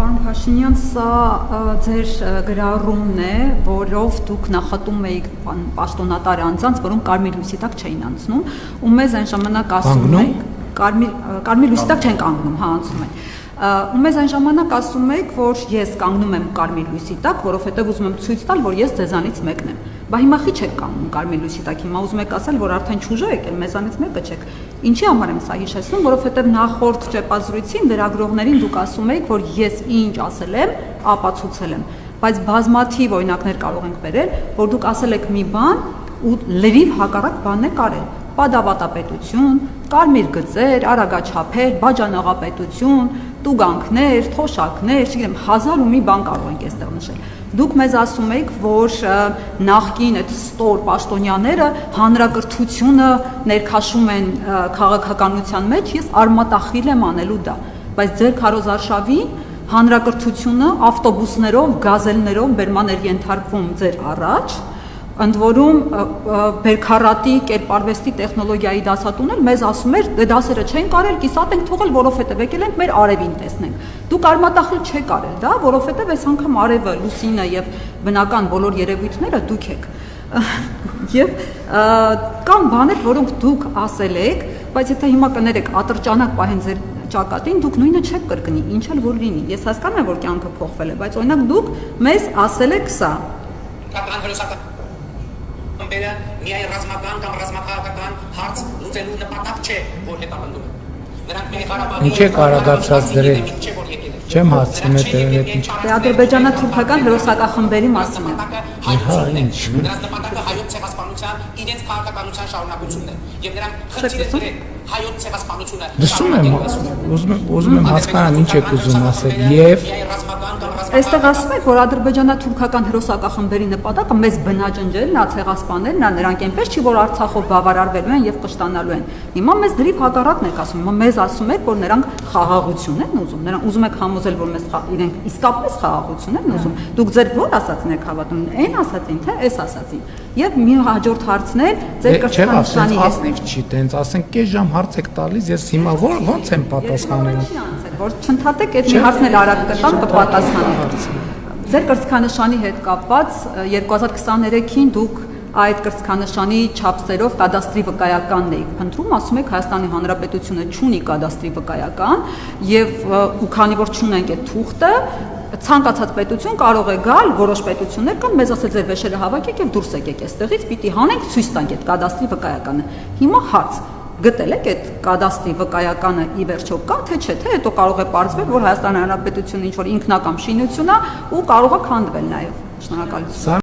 Պարոն Փաշինյան, սա ձեր գրառումն է, որով դուք նախատում եք պաշտոնատար անձանց, որոնք կարմիր լույսի տակ չէին անցնում, ու մեզ այն ժամանակ ասում եք, կարմիր լույսի տակ չեն կանգնում, հա, անցնում են։ Ու մեզ այն ժամանակ ասում եք, որ ես կանգնում եմ կարմիր լույսի տակ, որովհետև ուզում եմ ցույց տալ, որ ես ձեզանից մեկն եմ։ Բա հիմա խի չեք կանգնում կարմիր լույսի տակ, հիմա ուզում եք ասել, որ արդեն չուժը եկել, մեզանից մեկը չեք։ Ինչի համար եմ սա հիշեցնում, որովհետև նախորդ ճեպազրույցին լրագրողներին դուք ասում եք, որ ես ինչ ասել եմ, ապացուցել եմ, բայց բազմաթիվ օրինակներ կարող ենք բերել, որ դուք ասել եք մի բան ու լրիվ հակառակ բանն եք արել։ Պատավատապետություն, կարմիր գծեր, արագաչափեր, բաժանողապետություն, տուգանքներ, թոշակներ, չգիտեմ, 1000 ու մի բան կարող ենք այստեղ նշել։ Դուք մեզ ասում եք, որ նախկին այդ ստոր պաշտոնյաները հանրակրթությունը ներքաշում են քաղաքականության մեջ, ես արմատախիլ եմ անելու դա, բայց ձեր քարոզարշավին հանրակրթությունը ավտոբուսներով, գազելներով բերման էր ենթարկվում ձեր առաջ, ընդ որում բերքարատի կերպարվեստի տեխնոլոգիայի դասատուներ մեզ ասում էր, դե դասերը չեն կարել, կիսատ ենք թողել, որովհետև եկել ենք մեր արևին տեսնենք։ Դուք արմատախիլ չեք արել դա, որովհետև այս անգամ արևը, լուսինը եւ բնական բոլոր երևույթները դուք եք։ Եվ կան բաներ, որոնք դուք ասել եք, բայց եթե հիմա կներեք ատրճանակ պահեն ձեր ճակատին, դուք նույնը չեք կրկնի, ինչ էլ որ լինի։ Ես հասկանում եմ, որ կյանքը փոխվել է, բայց օրինակ դուք մեզ ասել եք սա։ Միայն ռազմական կամ ռազմաքաղաքական հարց լուծելու նպատակ չէ, որ հետապնդում են։ Նրանք մի Ղարաբաղի Ինչ է կարադացած դրել։ Չեմ հասցնում դրել այդ ինչ։ Դե ադրբեջանա-թուրքական հրոսակախմբերի մասին է։ Հա, ինչ։ Նրանց նպատակը հայոց ցեղասպանության իրենց քաղաքականության շարունակությունն է։ Եվ նրանք խնդիր են դրել հայոց ցեղասպանությունը։ Լսում եմ, ուզում եմ հասկանալ ինչ եք ուզում ասել եւ Այստեղ ասում եք, որ ադրբեջանա-թուրքական հրոսակախմբերի նպատակը մեզ բնաջնջելն է, ցեղասպաներն է, նրանք այնպես չի, որ Արցախով բավարարվելու են եւ կշտանալու են։ Հիմա մեզ դրիվ հակառակն եք ասում, հիմա մեզ ասում եք, որ նրանք խաղաղություն են ուզում, նրանք ուզում եք համոզել, որ մեզ իրենք իսկապես խաղաղություն են ուզում։ Դուք ձեր ո՞ր ասածն եք հավատում, այն ասածին, թե այս ասածին։ Եվ մի հաջորդ հարցն է ձեր կրթանշանի հետ։ Ասնիվ չի, տենց ասենք կես ժամ հարց եք տալիս, ես հիմա ո՞նց եմ պատասխանելու։ Որ չընդհատեք այդ մի հարցն էլ արագ կտամ կպատասխանեք։ Ձեր կրծքանշանի հետ կապված 2023-ին դուք այդ կրծքանշանի չափսերով կադաստրի վկայականն էիք փնտրում, ասում եք Հայաստանի Հանրապետությունը չունի կադաստրի վկայական եւ ու քանի որ չունենք այդ թուղթը, ցանկացած պետություն կարող է գալ, որոշ պետություններ կան, մեզ ասել ձեր վեշերը հավաքեք եւ դուրս եկեք այստեղից, պիտի հանենք, ցույց տանք այդ կադաստրի վկայականը։ Հիմա հարց գտել եք այդ կադաստրի վկայականը ի վերջո կա, թե չէ, թե հետո կարող է պարզվել, որ Հայաստանի Հանրապետությունը ինչ որ ինքնակամ շինություն է ու կարող է քանդվել նաև։ Շնորհակալություն։